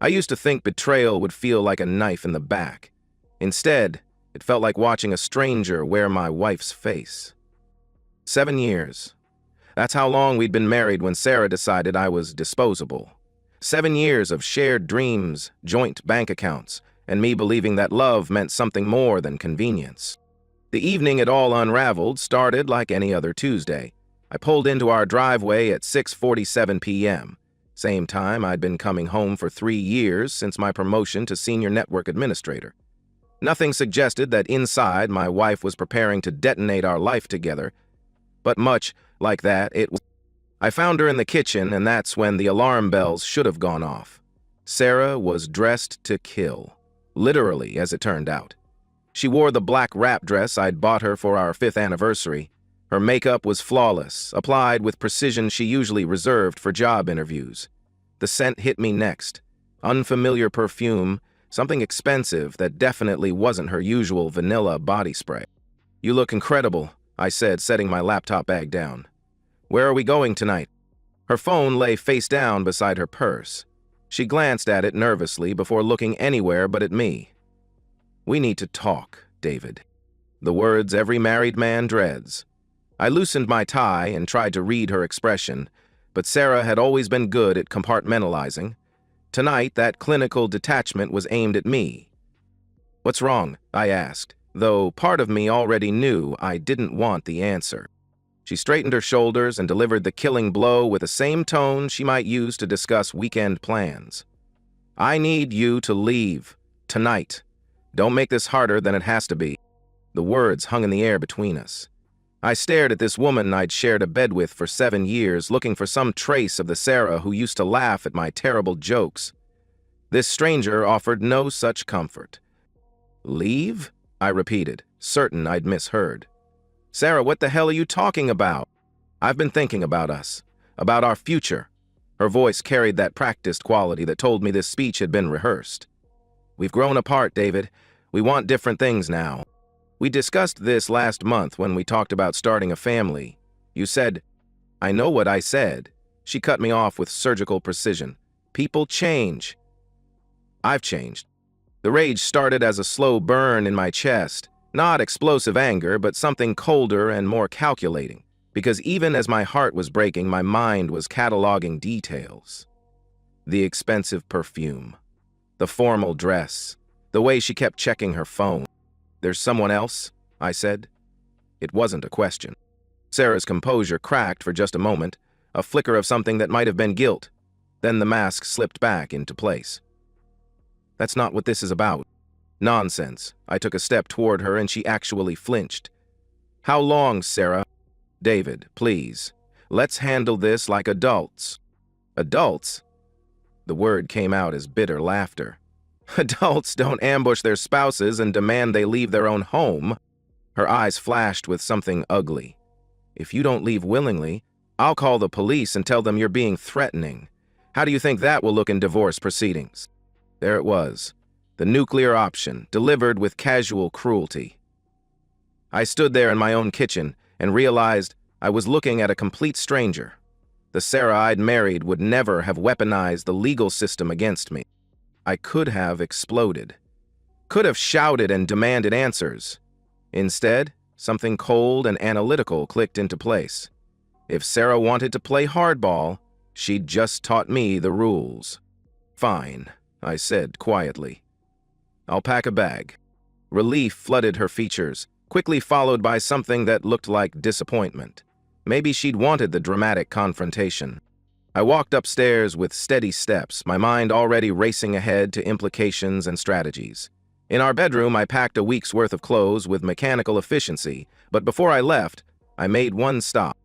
I used to think betrayal would feel like a knife in the back. Instead, it felt like watching a stranger wear my wife's face. 7 years. That's how long we'd been married when Sarah decided I was disposable. 7 years of shared dreams, joint bank accounts, and me believing that love meant something more than convenience. The evening it all unraveled started like any other Tuesday. I pulled into our driveway at 6:47 p.m., same time I'd been coming home for 3 years since my promotion to senior network administrator. Nothing suggested that inside my wife was preparing to detonate our life together, but much like that, it was. I found her in the kitchen, and that's when the alarm bells should have gone off. Sarah was dressed to kill, literally, as it turned out. She wore the black wrap dress I'd bought her for our 5th anniversary. Her makeup was flawless, applied with precision she usually reserved for job interviews. The scent hit me next. Unfamiliar perfume, something expensive that definitely wasn't her usual vanilla body spray. "You look incredible," I said, setting my laptop bag down. "Where are we going tonight?" Her phone lay face down beside her purse. She glanced at it nervously before looking anywhere but at me. "We need to talk, David." The words every married man dreads. I loosened my tie and tried to read her expression, but Sarah had always been good at compartmentalizing. Tonight, that clinical detachment was aimed at me. "What's wrong?" I asked, though part of me already knew I didn't want the answer. She straightened her shoulders and delivered the killing blow with the same tone she might use to discuss weekend plans. "I need you to leave. Tonight. Don't make this harder than it has to be." The words hung in the air between us. I stared at this woman I'd shared a bed with for 7 years, looking for some trace of the Sarah who used to laugh at my terrible jokes. This stranger offered no such comfort. "Leave?" I repeated, certain I'd misheard. "Sarah, what the hell are you talking about?" "I've been thinking about us, about our future." Her voice carried that practiced quality that told me this speech had been rehearsed. "We've grown apart, David. We want different things now. We discussed this last month when we talked about starting a family. You said—" "I know what I said." She cut me off with surgical precision. "People change." I've changed. The rage started as a slow burn in my chest, not explosive anger, but something colder and more calculating, because even as my heart was breaking, my mind was cataloging details. The expensive perfume, the formal dress, the way she kept checking her phone. "There's someone else?" I said. It wasn't a question. Sarah's composure cracked for just a moment, a flicker of something that might have been guilt. Then the mask slipped back into place. "That's not what this is about." "Nonsense." I took a step toward her and she actually flinched. "How long, Sarah?" "David, please. Let's handle this like adults." "Adults?" The word came out as bitter laughter. "Adults don't ambush their spouses and demand they leave their own home." Her eyes flashed with something ugly. "If you don't leave willingly, I'll call the police and tell them you're being threatening. How do you think that will look in divorce proceedings?" There it was, the nuclear option, delivered with casual cruelty. I stood there in my own kitchen and realized I was looking at a complete stranger. The Sarah I'd married would never have weaponized the legal system against me. I could have exploded, could have shouted and demanded answers. Instead, something cold and analytical clicked into place. If Sarah wanted to play hardball, she'd just taught me the rules. "Fine," I said quietly. "I'll pack a bag." Relief flooded her features, quickly followed by something that looked like disappointment. Maybe she'd wanted the dramatic confrontation. I walked upstairs with steady steps, my mind already racing ahead to implications and strategies. In our bedroom, I packed a week's worth of clothes with mechanical efficiency, but before I left, I made one stop.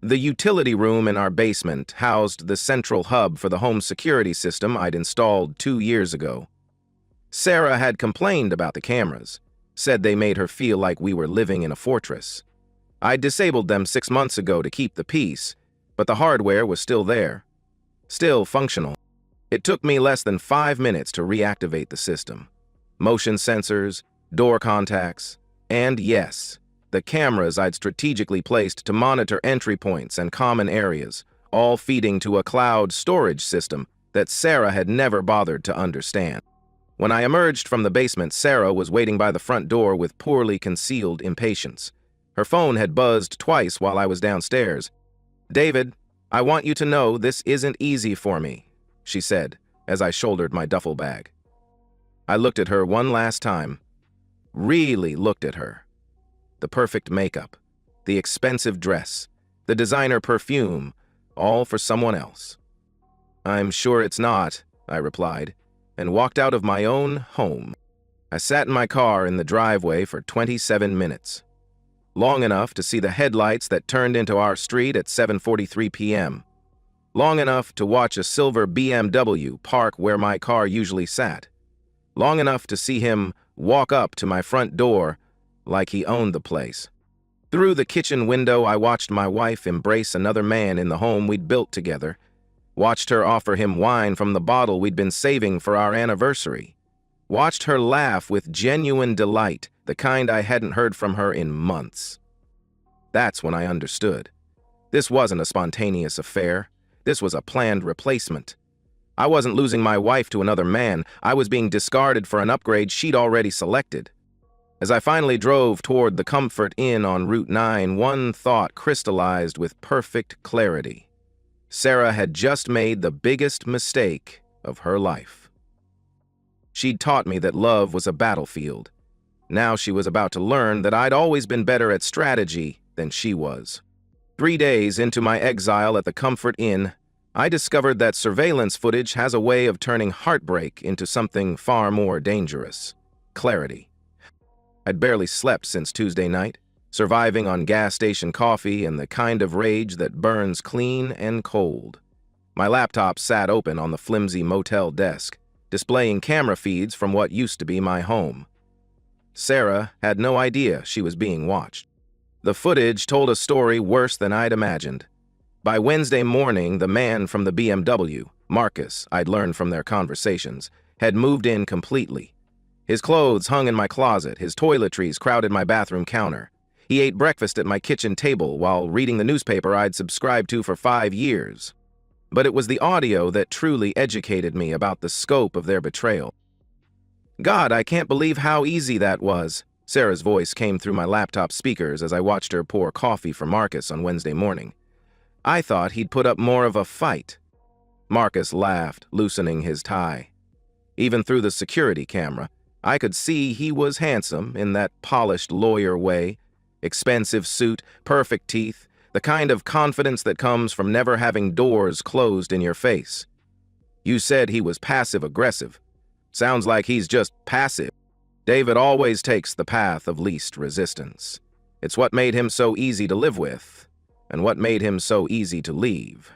The utility room in our basement housed the central hub for the home security system I'd installed 2 years ago. Sarah had complained about the cameras, said they made her feel like we were living in a fortress. I'd disabled them 6 months ago to keep the peace, but the hardware was still there, still functional. It took me less than 5 minutes to reactivate the system. Motion sensors, door contacts, and yes, the cameras I'd strategically placed to monitor entry points and common areas, all feeding to a cloud storage system that Sarah had never bothered to understand. When I emerged from the basement, Sarah was waiting by the front door with poorly concealed impatience. Her phone had buzzed twice while I was downstairs. "David, I want you to know this isn't easy for me," she said as I shouldered my duffel bag. I looked at her one last time. Really looked at her. The perfect makeup, the expensive dress, the designer perfume, all for someone else. "I'm sure it's not," I replied, and walked out of my own home. I sat in my car in the driveway for 27 minutes. Long enough to see the headlights that turned into our street at 7:43 p.m. Long enough to watch a silver BMW park where my car usually sat. Long enough to see him walk up to my front door like he owned the place. Through the kitchen window, I watched my wife embrace another man in the home we'd built together. Watched her offer him wine from the bottle we'd been saving for our anniversary. Watched her laugh with genuine delight, the kind I hadn't heard from her in months. That's when I understood. This wasn't a spontaneous affair. This was a planned replacement. I wasn't losing my wife to another man. I was being discarded for an upgrade she'd already selected. As I finally drove toward the Comfort Inn on Route 9, one thought crystallized with perfect clarity. Sarah had just made the biggest mistake of her life. She'd taught me that love was a battlefield. Now she was about to learn that I'd always been better at strategy than she was. 3 days into my exile at the Comfort Inn, I discovered that surveillance footage has a way of turning heartbreak into something far more dangerous: clarity. I'd barely slept since Tuesday night, surviving on gas station coffee and the kind of rage that burns clean and cold. My laptop sat open on the flimsy motel desk, displaying camera feeds from what used to be my home. Sarah had no idea she was being watched. The footage told a story worse than I'd imagined. By Wednesday morning, the man from the BMW, Marcus, I'd learned from their conversations, had moved in completely. His clothes hung in my closet, his toiletries crowded my bathroom counter. He ate breakfast at my kitchen table while reading the newspaper I'd subscribed to for 5 years. But it was the audio that truly educated me about the scope of their betrayal. "God, I can't believe how easy that was." Sarah's voice came through my laptop speakers as I watched her pour coffee for Marcus on Wednesday morning. "I thought he'd put up more of a fight." Marcus laughed, loosening his tie. Even through the security camera, I could see he was handsome in that polished lawyer way. Expensive suit, perfect teeth, the kind of confidence that comes from never having doors closed in your face. "You said he was passive-aggressive. Sounds like he's just passive." David always takes the path of least resistance. It's what made him so easy to live with, and what made him so easy to leave.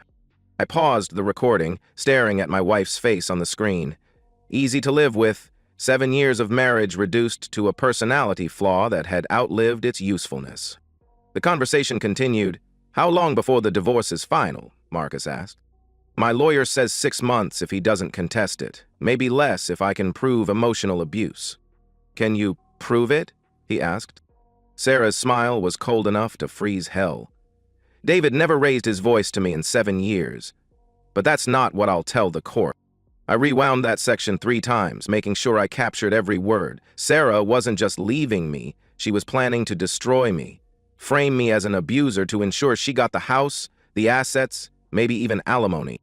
I paused the recording, staring at my wife's face on the screen. Easy to live with, 7 years of marriage reduced to a personality flaw that had outlived its usefulness. The conversation continued. "How long before the divorce is final?" Marcus asked. "My lawyer says 6 months if he doesn't contest it. Maybe less if I can prove emotional abuse." "Can you prove it?" he asked. Sarah's smile was cold enough to freeze hell. "David never raised his voice to me in 7 years. But that's not what I'll tell the court." I rewound that section 3 times, making sure I captured every word. Sarah wasn't just leaving me, she was planning to destroy me, frame me as an abuser to ensure she got the house, the assets, maybe even alimony.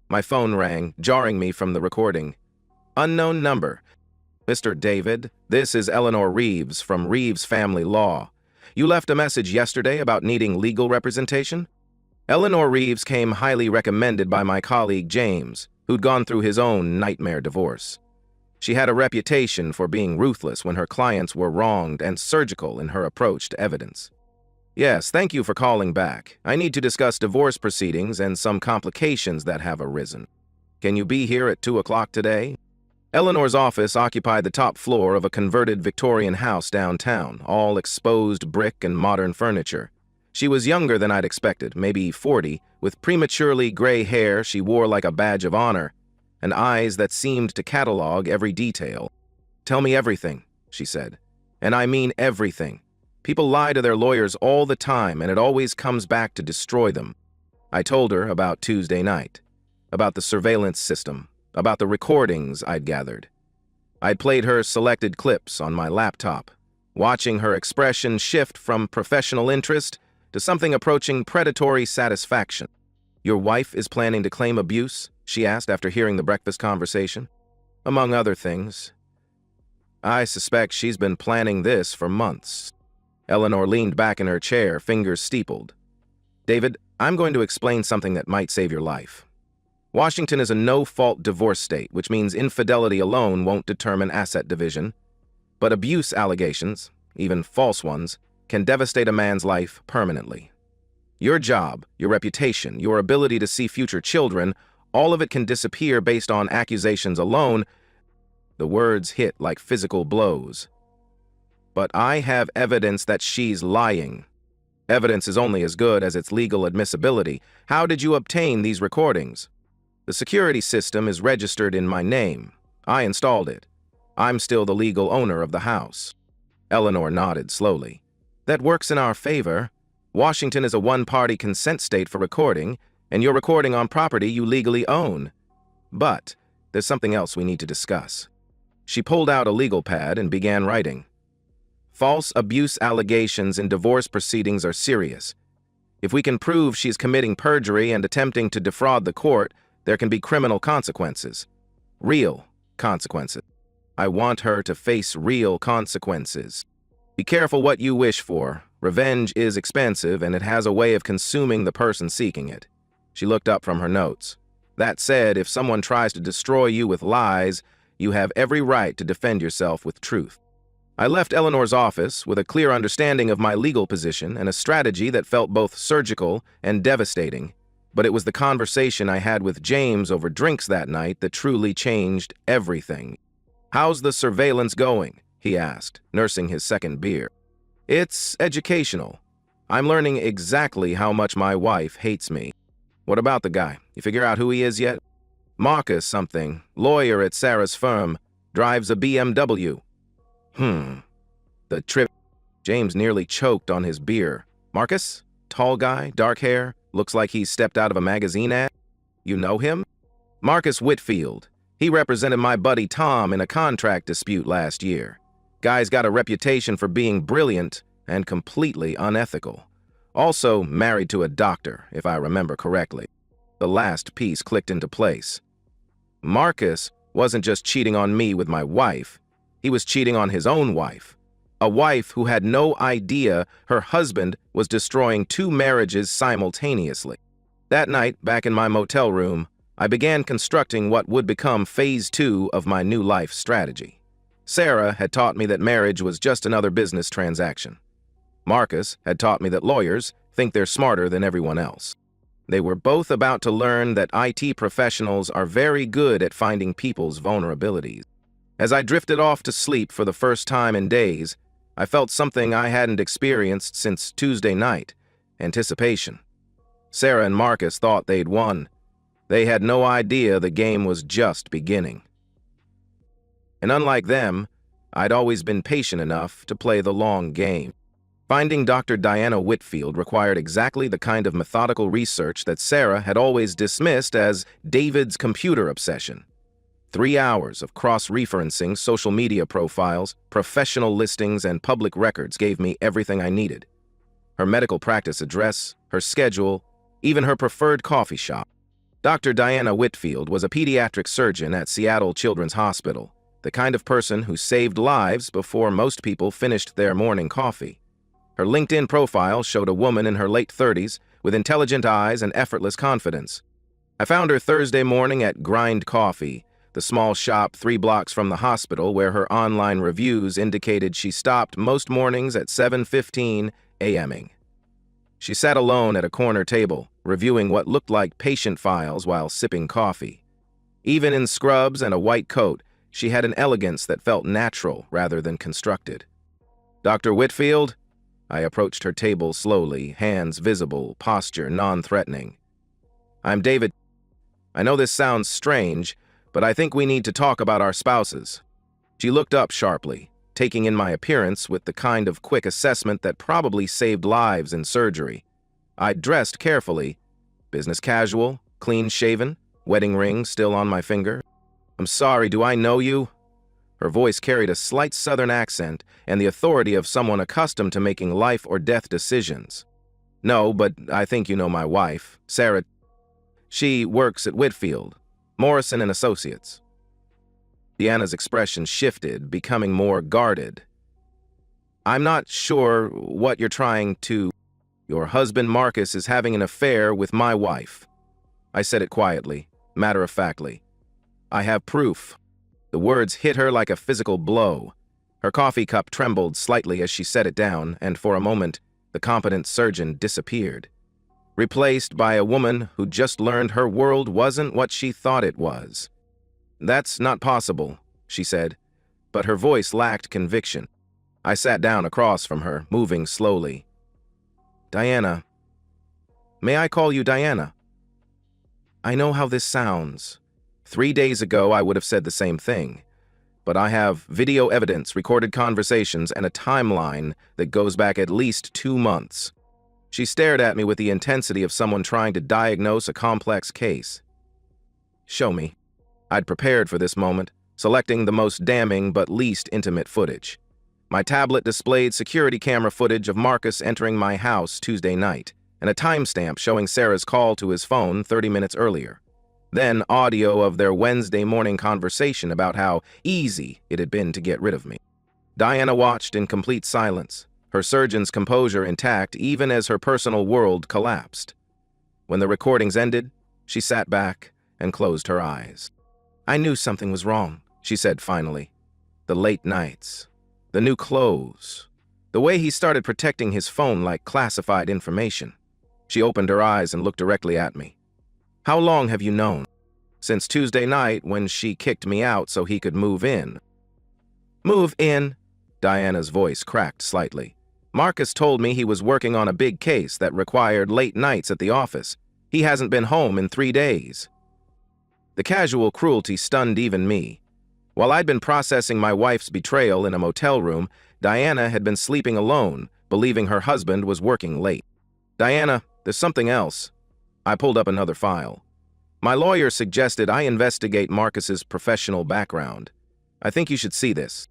My phone rang, jarring me from the recording. "Unknown number. Mr. David, this is Eleanor Reeves from Reeves Family Law. You left a message yesterday about needing legal representation?" Eleanor Reeves came highly recommended by my colleague James, who'd gone through his own nightmare divorce. She had a reputation for being ruthless when her clients were wronged and surgical in her approach to evidence. "Yes, thank you for calling back. I need to discuss divorce proceedings and some complications that have arisen. Can you be here at 2 o'clock today?" Eleanor's office occupied the top floor of a converted Victorian house downtown, all exposed brick and modern furniture. She was younger than I'd expected, maybe 40, with prematurely gray hair she wore like a badge of honor, and eyes that seemed to catalog every detail. "Tell me everything," she said. "And I mean everything. People lie to their lawyers all the time, and it always comes back to destroy them." I told her about Tuesday night. about the surveillance system, about the recordings I'd gathered. I'd played her selected clips on my laptop, watching her expression shift from professional interest to something approaching predatory satisfaction. "Your wife is planning to claim abuse?" she asked after hearing the breakfast conversation. "Among other things. I suspect she's been planning this for months." Eleanor leaned back in her chair, fingers steepled. "David, I'm going to explain something that might save your life. Washington is a no-fault divorce state, which means infidelity alone won't determine asset division. But abuse allegations, even false ones, can devastate a man's life permanently. Your job, your reputation, your ability to see future children, all of it can disappear based on accusations alone." The words hit like physical blows. "But I have evidence that she's lying." "Evidence is only as good as its legal admissibility. How did you obtain these recordings?" "The security system is registered in my name. I installed it. I'm still the legal owner of the house." Eleanor nodded slowly. "That works in our favor. Washington is a one-party consent state for recording, and you're recording on property you legally own. But there's something else we need to discuss." She pulled out a legal pad and began writing. "False abuse allegations in divorce proceedings are serious. If we can prove she's committing perjury and attempting to defraud the court, there can be criminal consequences. Real consequences. I want her to face real consequences. Be careful what you wish for. Revenge is expensive, and it has a way of consuming the person seeking it." She looked up from her notes. "That said, if someone tries to destroy you with lies, you have every right to defend yourself with truth." I left Eleanor's office with a clear understanding of my legal position and a strategy that felt both surgical and devastating. But it was the conversation I had with James over drinks that night that truly changed everything. "How's the surveillance going?" he asked, nursing his second beer. "It's educational. I'm learning exactly how much my wife hates me." "What about the guy? You figure out who he is yet?" "Marcus something, lawyer at Sarah's firm, drives a BMW. The trip." James nearly choked on his beer. "Marcus? Tall guy, dark hair, looks like he stepped out of a magazine ad." "You know him?" "Marcus Whitfield. He represented my buddy Tom in a contract dispute last year. Guy's got a reputation for being brilliant and completely unethical. Also married to a doctor, if I remember correctly." The last piece clicked into place. Marcus wasn't just cheating on me with my wife. He was cheating on his own wife. A wife who had no idea her husband was destroying two marriages simultaneously. That night, back in my motel room, I began constructing what would become phase 2 of my new life strategy. Sarah had taught me that marriage was just another business transaction. Marcus had taught me that lawyers think they're smarter than everyone else. They were both about to learn that IT professionals are very good at finding people's vulnerabilities. As I drifted off to sleep for the first time in days, I felt something I hadn't experienced since Tuesday night: anticipation. Sarah and Marcus thought they'd won. They had no idea the game was just beginning. And unlike them, I'd always been patient enough to play the long game. Finding Dr. Diana Whitfield required exactly the kind of methodical research that Sarah had always dismissed as David's computer obsession. 3 hours of cross-referencing social media profiles, professional listings, and public records gave me everything I needed. Her medical practice address, her schedule, even her preferred coffee shop. Dr. Diana Whitfield was a pediatric surgeon at Seattle Children's Hospital, the kind of person who saved lives before most people finished their morning coffee. Her LinkedIn profile showed a woman in her late 30s with intelligent eyes and effortless confidence. I found her Thursday morning at Grind Coffee, the small shop 3 blocks from the hospital where her online reviews indicated she stopped most mornings at 7:15 a.m. She sat alone at a corner table, reviewing what looked like patient files while sipping coffee. Even in scrubs and a white coat, she had an elegance that felt natural rather than constructed. "Dr. Whitfield?" I approached her table slowly, hands visible, posture non-threatening. "I'm David. I know this sounds strange, but I think we need to talk about our spouses." She looked up sharply, taking in my appearance with the kind of quick assessment that probably saved lives in surgery. I dressed carefully, business casual, clean-shaven, wedding ring still on my finger. "I'm sorry, do I know you?" Her voice carried a slight southern accent and the authority of someone accustomed to making life or death decisions. "No, but I think you know my wife, Sarah. She works at Whitfield, Morrison and Associates." Deanna's expression shifted, becoming more guarded. "I'm not sure what you're trying to—" "Your husband Marcus is having an affair with my wife." I said it quietly, matter-of-factly. "I have proof." The words hit her like a physical blow. Her coffee cup trembled slightly as she set it down, and for a moment, the competent surgeon disappeared, replaced by a woman who just learned her world wasn't what she thought it was. "That's not possible," she said, but her voice lacked conviction. I sat down across from her, moving slowly. "Diana. May I call you Diana?" I know how this sounds. 3 days ago, I would have said the same thing. But I have video evidence, recorded conversations, and a timeline that goes back at least 2 months. She stared at me with the intensity of someone trying to diagnose a complex case. "Show me." I'd prepared for this moment, selecting the most damning but least intimate footage. My tablet displayed security camera footage of Marcus entering my house Tuesday night, and a timestamp showing Sarah's call to his phone 30 minutes earlier. Then audio of their Wednesday morning conversation about how easy it had been to get rid of me. Diana watched in complete silence, her surgeon's composure intact even as her personal world collapsed. When the recordings ended, she sat back and closed her eyes. "I knew something was wrong," she said finally. "The late nights, the new clothes, the way he started protecting his phone like classified information." She opened her eyes and looked directly at me. "How long have you known?" "Since Tuesday night when she kicked me out so he could move in." "Move in?" Diana's voice cracked slightly. "Marcus told me he was working on a big case that required late nights at the office. He hasn't been home in 3 days. The casual cruelty stunned even me. While I'd been processing my wife's betrayal in a motel room, Diana had been sleeping alone, believing her husband was working late. "Diana, there's something else." I pulled up another file. "My lawyer suggested I investigate Marcus's professional background. I think you should see this."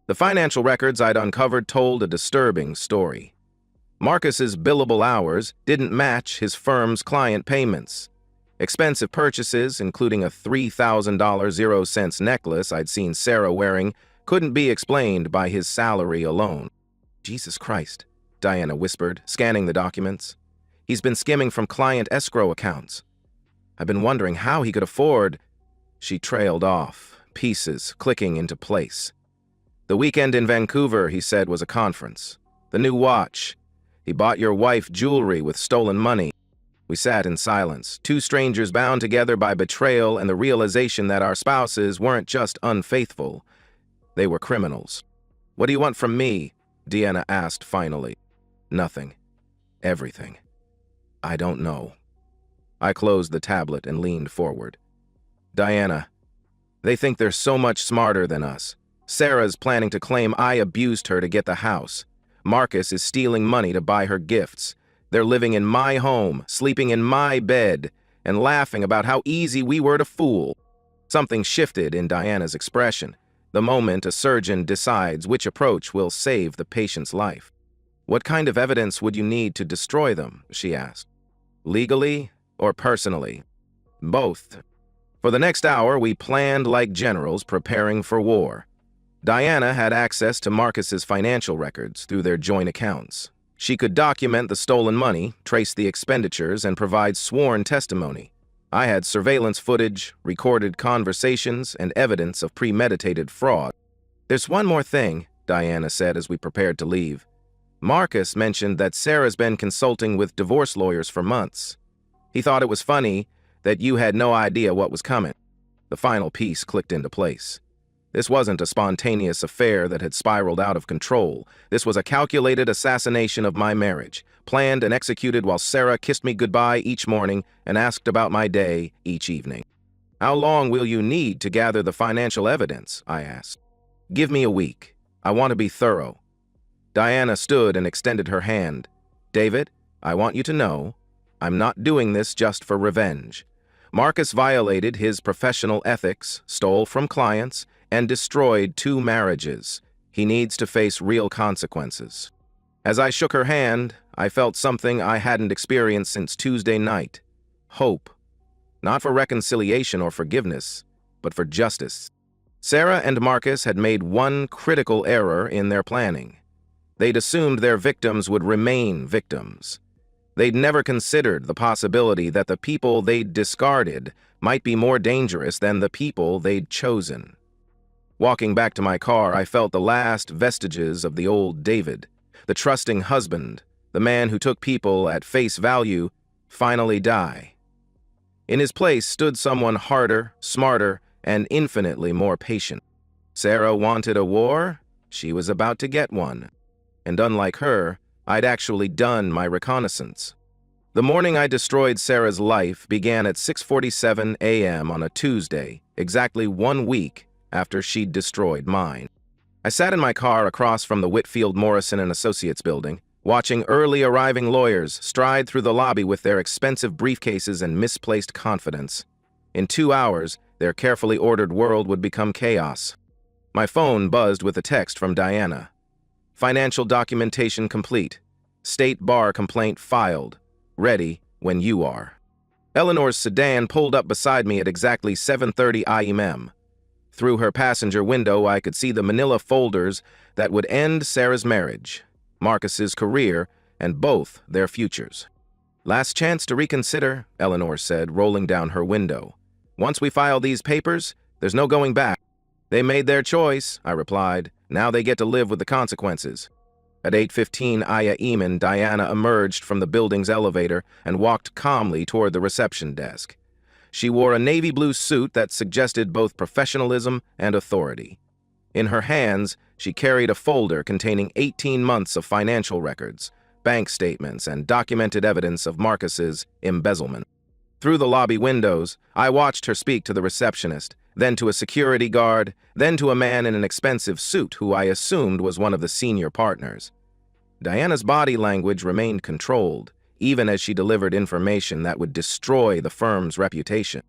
The financial records I'd uncovered told a disturbing story. Marcus's billable hours didn't match his firm's client payments. Expensive purchases, including a $3,000 0-cent necklace I'd seen Sarah wearing, couldn't be explained by his salary alone. "Jesus Christ," Diana whispered, scanning the documents. "He's been skimming from client escrow accounts. I've been wondering how he could afford—" She trailed off, pieces clicking into place. "The weekend in Vancouver," he said, was a conference. "The new watch. He bought your wife jewelry with stolen money." We sat in silence, two strangers bound together by betrayal and the realization that our spouses weren't just unfaithful. They were criminals. "What do you want from me?" Deanna asked finally. "Nothing. Everything. I don't know." I closed the tablet and leaned forward. "Diana, they think they're so much smarter than us. Sarah's planning to claim I abused her to get the house. Marcus is stealing money to buy her gifts. They're living in my home, sleeping in my bed, and laughing about how easy we were to fool." Something shifted in Diana's expression, the moment a surgeon decides which approach will save the patient's life. "What kind of evidence would you need to destroy them?" she asked. "Legally or personally?" "Both." For the next hour, we planned like generals preparing for war. Diana had access to Marcus's financial records through their joint accounts. She could document the stolen money, trace the expenditures, and provide sworn testimony. I had surveillance footage, recorded conversations, and evidence of premeditated fraud. "There's one more thing," Diana said as we prepared to leave. "Marcus mentioned that Sarah's been consulting with divorce lawyers for months. He thought it was funny that you had no idea what was coming." The final piece clicked into place. This wasn't a spontaneous affair that had spiraled out of control. This was a calculated assassination of my marriage, planned and executed while Sarah kissed me goodbye each morning and asked about my day each evening. "How long will you need to gather the financial evidence?" I asked. "Give me a week. I want to be thorough." Diana stood and extended her hand. "David, I want you to know, I'm not doing this just for revenge. Marcus violated his professional ethics, stole from clients, and destroyed 2 marriages. He needs to face real consequences. As I shook her hand, I felt something I hadn't experienced since Tuesday night. Hope. Not for reconciliation or forgiveness, but for justice. Sarah and Marcus had made one critical error in their planning. They'd assumed their victims would remain victims. They'd never considered the possibility that the people they'd discarded might be more dangerous than the people they'd chosen. Walking back to my car, I felt the last vestiges of the old David, the trusting husband, the man who took people at face value, finally die. In his place stood someone harder, smarter, and infinitely more patient. Sarah wanted a war. She was about to get one. And unlike her, I'd actually done my reconnaissance. The morning I destroyed Sarah's life began at 6:47 a.m. on a Tuesday, exactly 1 week after she'd destroyed mine. I sat in my car across from the Whitfield Morrison and Associates building, watching early arriving lawyers stride through the lobby with their expensive briefcases and misplaced confidence. In 2 hours, their carefully ordered world would become chaos. My phone buzzed with a text from Diana. Financial documentation complete. State bar complaint filed. Ready when you are. Eleanor's sedan pulled up beside me at exactly 7:30 a.m. Through her passenger window, I could see the manila folders that would end Sarah's marriage, Marcus's career, and both their futures. Last chance to reconsider, Eleanor said, rolling down her window. Once we file these papers, there's no going back. They made their choice, I replied. Now they get to live with the consequences. At 8:15 a.m., Diana emerged from the building's elevator and walked calmly toward the reception desk. She wore a navy blue suit that suggested both professionalism and authority. In her hands, she carried a folder containing 18 months of financial records, bank statements, and documented evidence of Marcus's embezzlement. Through the lobby windows, I watched her speak to the receptionist, then to a security guard, then to a man in an expensive suit who I assumed was one of the senior partners. Diana's body language remained controlled, even as she delivered information that would destroy the firm's reputation.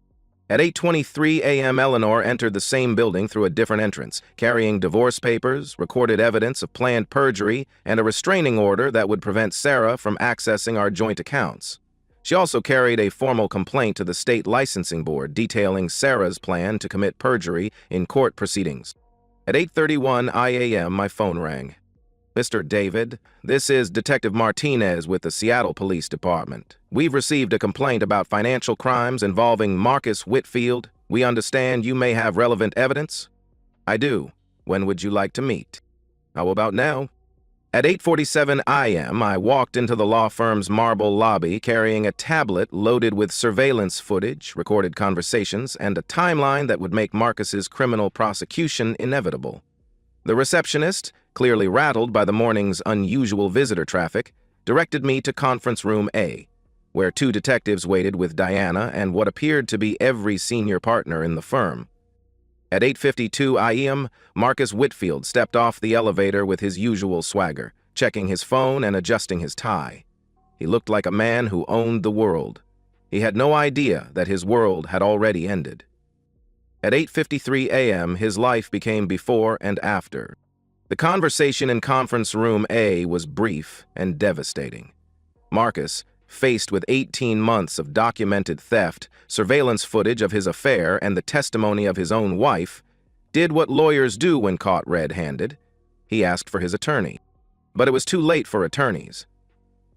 At 8:23 a.m., Eleanor entered the same building through a different entrance, carrying divorce papers, recorded evidence of planned perjury, and a restraining order that would prevent Sarah from accessing our joint accounts. She also carried a formal complaint to the state licensing board detailing Sarah's plan to commit perjury in court proceedings. At 8:31 a.m., my phone rang. Mr. David, this is Detective Martinez with the Seattle Police Department. We've received a complaint about financial crimes involving Marcus Whitfield. We understand you may have relevant evidence? I do. When would you like to meet? How about now? At 8:47 a.m., I walked into the law firm's marble lobby carrying a tablet loaded with surveillance footage, recorded conversations, and a timeline that would make Marcus's criminal prosecution inevitable. The receptionist, clearly rattled by the morning's unusual visitor traffic, directed me to Conference Room A, where 2 detectives waited with Diana and what appeared to be every senior partner in the firm. At 8:52 a.m., Marcus Whitfield stepped off the elevator with his usual swagger, checking his phone and adjusting his tie. He looked like a man who owned the world. He had no idea that his world had already ended. At 8:53 a.m., his life became before and after. The conversation in Conference Room A was brief and devastating. Marcus, faced with 18 months of documented theft, surveillance footage of his affair, and the testimony of his own wife, did what lawyers do when caught red-handed. He asked for his attorney. But it was too late for attorneys.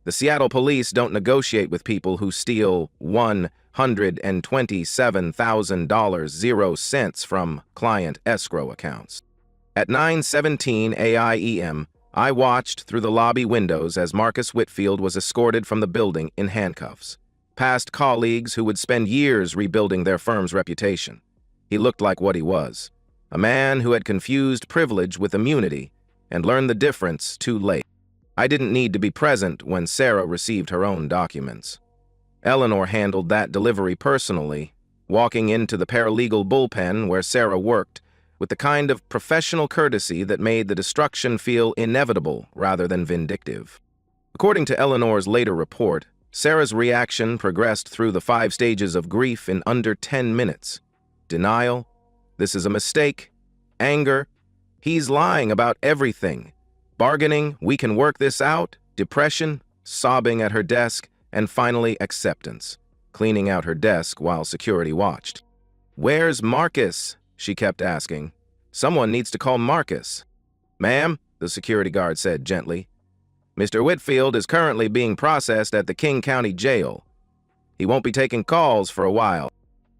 The Seattle police don't negotiate with people who steal $127,000 from client escrow accounts. At 9:17 a.m., I watched through the lobby windows as Marcus Whitfield was escorted from the building in handcuffs, past colleagues who would spend years rebuilding their firm's reputation. He looked like what he was, a man who had confused privilege with immunity and learned the difference too late. I didn't need to be present when Sarah received her own documents. Eleanor handled that delivery personally, walking into the paralegal bullpen where Sarah worked with the kind of professional courtesy that made the destruction feel inevitable rather than vindictive. According to Eleanor's later report, Sarah's reaction progressed through the 5 stages of grief in under 10 minutes. Denial, this is a mistake. Anger, he's lying about everything. Bargaining, we can work this out. Depression, sobbing at her desk. And finally, acceptance, cleaning out her desk while security watched. "Where's Marcus?" she kept asking. "Someone needs to call Marcus." "Ma'am," the security guard said gently, "Mr. Whitfield is currently being processed at the King County Jail. He won't be taking calls for a while."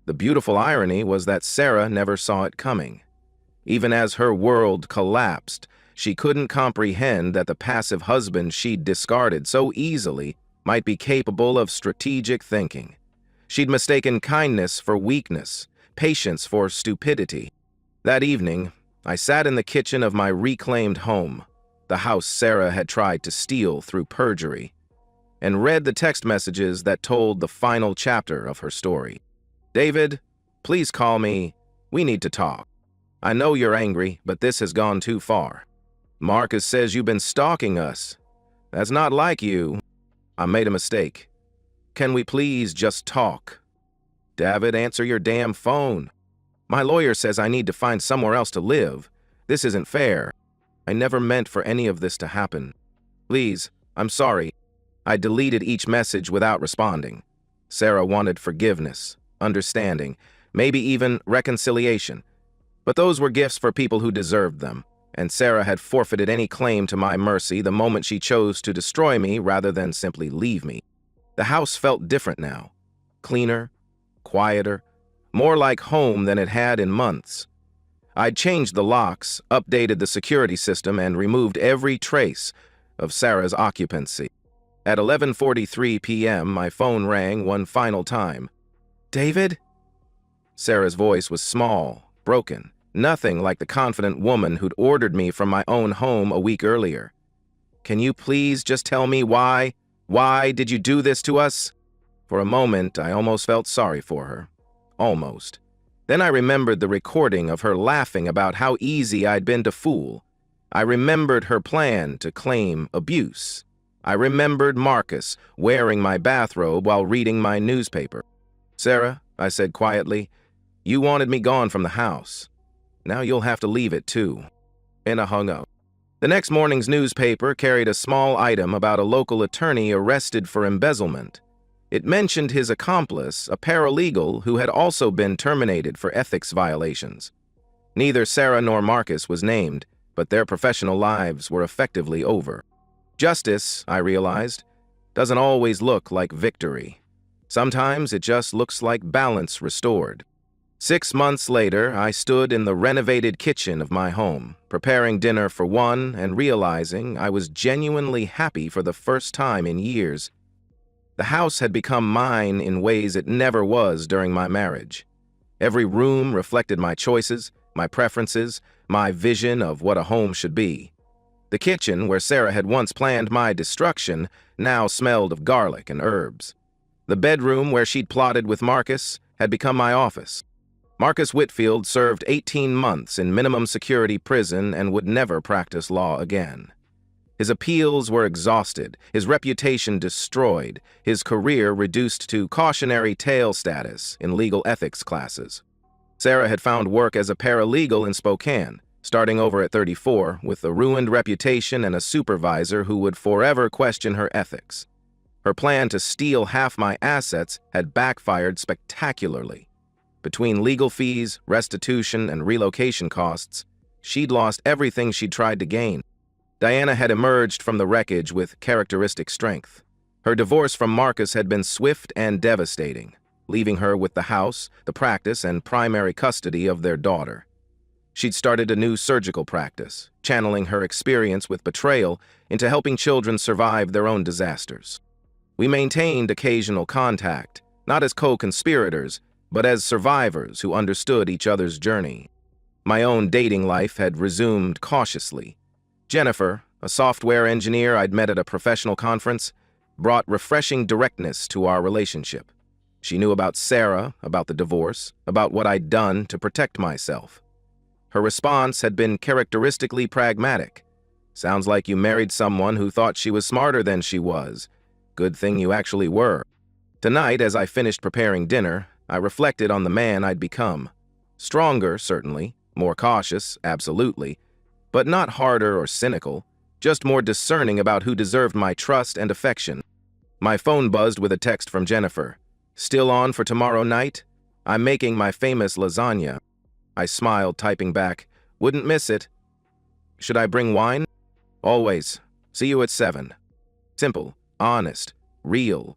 The beautiful irony was that Sarah never saw it coming. Even as her world collapsed, she couldn't comprehend that the passive husband she'd discarded so easily might be capable of strategic thinking. She'd mistaken kindness for weakness, patience for stupidity. That evening, I sat in the kitchen of my reclaimed home, the house Sarah had tried to steal through perjury, and read the text messages that told the final chapter of her story. "David, please call me. We need to talk. I know you're angry, but this has gone too far. Marcus says you've been stalking us. That's not like you. I made a mistake. Can we please just talk? David, answer your damn phone. My lawyer says I need to find somewhere else to live. This isn't fair. I never meant for any of this to happen. Please, I'm sorry." I deleted each message without responding. Sarah wanted forgiveness, understanding, maybe even reconciliation. But those were gifts for people who deserved them, and Sarah had forfeited any claim to my mercy the moment she chose to destroy me rather than simply leave me. The house felt different now. Cleaner, quieter, more like home than it had in months. I'd changed the locks, updated the security system, and removed every trace of Sarah's occupancy. At 11:43 p.m., my phone rang one final time. "David?" Sarah's voice was small, broken, nothing like the confident woman who'd ordered me from my own home a week earlier. "Can you please just tell me why? Why did you do this to us?" For a moment, I almost felt sorry for her. Almost. Then I remembered the recording of her laughing about how easy I'd been to fool. I remembered her plan to claim abuse. I remembered Marcus wearing my bathrobe while reading my newspaper. "Sarah," I said quietly, "you wanted me gone from the house. Now you'll have to leave it too." And I hung up. The next morning's newspaper carried a small item about a local attorney arrested for embezzlement. It mentioned his accomplice, a paralegal who had also been terminated for ethics violations. Neither Sarah nor Marcus was named, but their professional lives were effectively over. Justice, I realized, doesn't always look like victory. Sometimes it just looks like balance restored. 6 months later, I stood in the renovated kitchen of my home, preparing dinner for one and realizing I was genuinely happy for the first time in years. The house had become mine in ways it never was during my marriage. Every room reflected my choices, my preferences, my vision of what a home should be. The kitchen, where Sarah had once planned my destruction, now smelled of garlic and herbs. The bedroom where she'd plotted with Marcus had become my office. Marcus Whitfield served 18 months in minimum security prison and would never practice law again. His appeals were exhausted, his reputation destroyed, his career reduced to cautionary tale status in legal ethics classes. Sarah had found work as a paralegal in Spokane, starting over at 34, with a ruined reputation and a supervisor who would forever question her ethics. Her plan to steal half my assets had backfired spectacularly. Between legal fees, restitution, and relocation costs, she'd lost everything she'd tried to gain. Diana had emerged from the wreckage with characteristic strength. Her divorce from Marcus had been swift and devastating, leaving her with the house, the practice, and primary custody of their daughter. She'd started a new surgical practice, channeling her experience with betrayal into helping children survive their own disasters. We maintained occasional contact, not as co-conspirators, but as survivors who understood each other's journey. My own dating life had resumed cautiously. Jennifer, a software engineer I'd met at a professional conference, brought refreshing directness to our relationship. She knew about Sarah, about the divorce, about what I'd done to protect myself. Her response had been characteristically pragmatic. "Sounds like you married someone who thought she was smarter than she was. Good thing you actually were. Tonight, as I finished preparing dinner, I reflected on the man I'd become. Stronger, certainly, more cautious, absolutely, but not harder or cynical, just more discerning about who deserved my trust and affection. My phone buzzed with a text from Jennifer. "Still on for tomorrow night? I'm making my famous lasagna." I smiled, typing back, "Wouldn't miss it. Should I bring wine?" "Always. See you at 7. Simple, honest, real.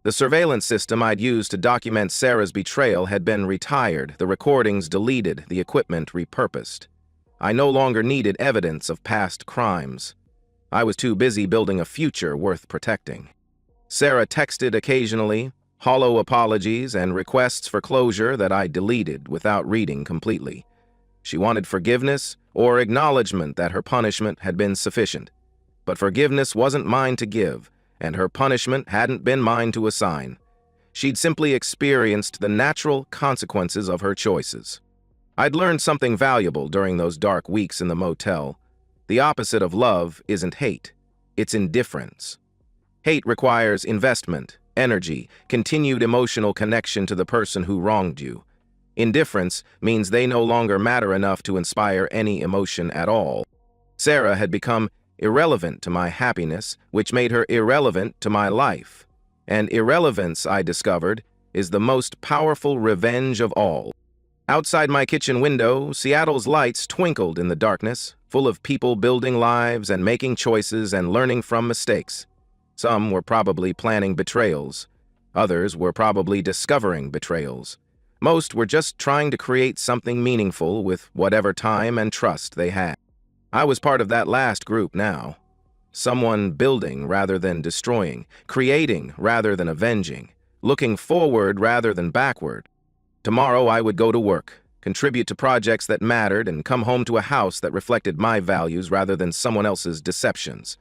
The surveillance system I'd used to document Sarah's betrayal had been retired, the recordings deleted, the equipment repurposed. I no longer needed evidence of past crimes. I was too busy building a future worth protecting. Sarah texted occasionally, hollow apologies and requests for closure that I deleted without reading completely. She wanted forgiveness or acknowledgement that her punishment had been sufficient. But forgiveness wasn't mine to give, and her punishment hadn't been mine to assign. She'd simply experienced the natural consequences of her choices. I'd learned something valuable during those dark weeks in the motel. The opposite of love isn't hate, it's indifference. Hate requires investment, energy, continued emotional connection to the person who wronged you. Indifference means they no longer matter enough to inspire any emotion at all. Sarah had become irrelevant to my happiness, which made her irrelevant to my life. And irrelevance, I discovered, is the most powerful revenge of all. Outside my kitchen window, Seattle's lights twinkled in the darkness, full of people building lives and making choices and learning from mistakes. Some were probably planning betrayals. Others were probably discovering betrayals. Most were just trying to create something meaningful with whatever time and trust they had. I was part of that last group now. Someone building rather than destroying, creating rather than avenging, looking forward rather than backward. Tomorrow I would go to work, contribute to projects that mattered, and come home to a house that reflected my values rather than someone else's deceptions.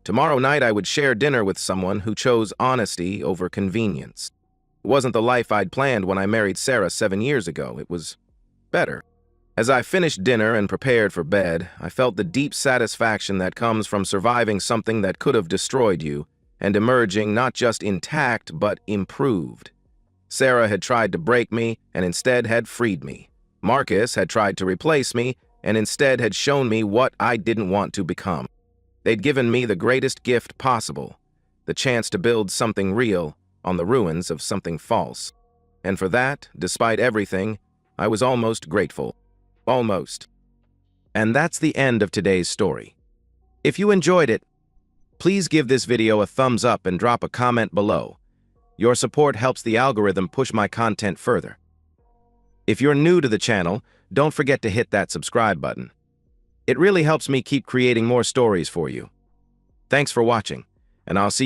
Tomorrow night I would share dinner with someone who chose honesty over convenience. It wasn't the life I'd planned when I married Sarah 7 years ago. It was better. As I finished dinner and prepared for bed, I felt the deep satisfaction that comes from surviving something that could have destroyed you and emerging not just intact but improved. Sarah had tried to break me and instead had freed me. Marcus had tried to replace me and instead had shown me what I didn't want to become. They'd given me the greatest gift possible, the chance to build something real on the ruins of something false. And for that, despite everything, I was almost grateful. Almost. And that's the end of today's story. If you enjoyed it, please give this video a thumbs up and drop a comment below. Your support helps the algorithm push my content further. If you're new to the channel, don't forget to hit that subscribe button. It really helps me keep creating more stories for you. Thanks for watching, and I'll see you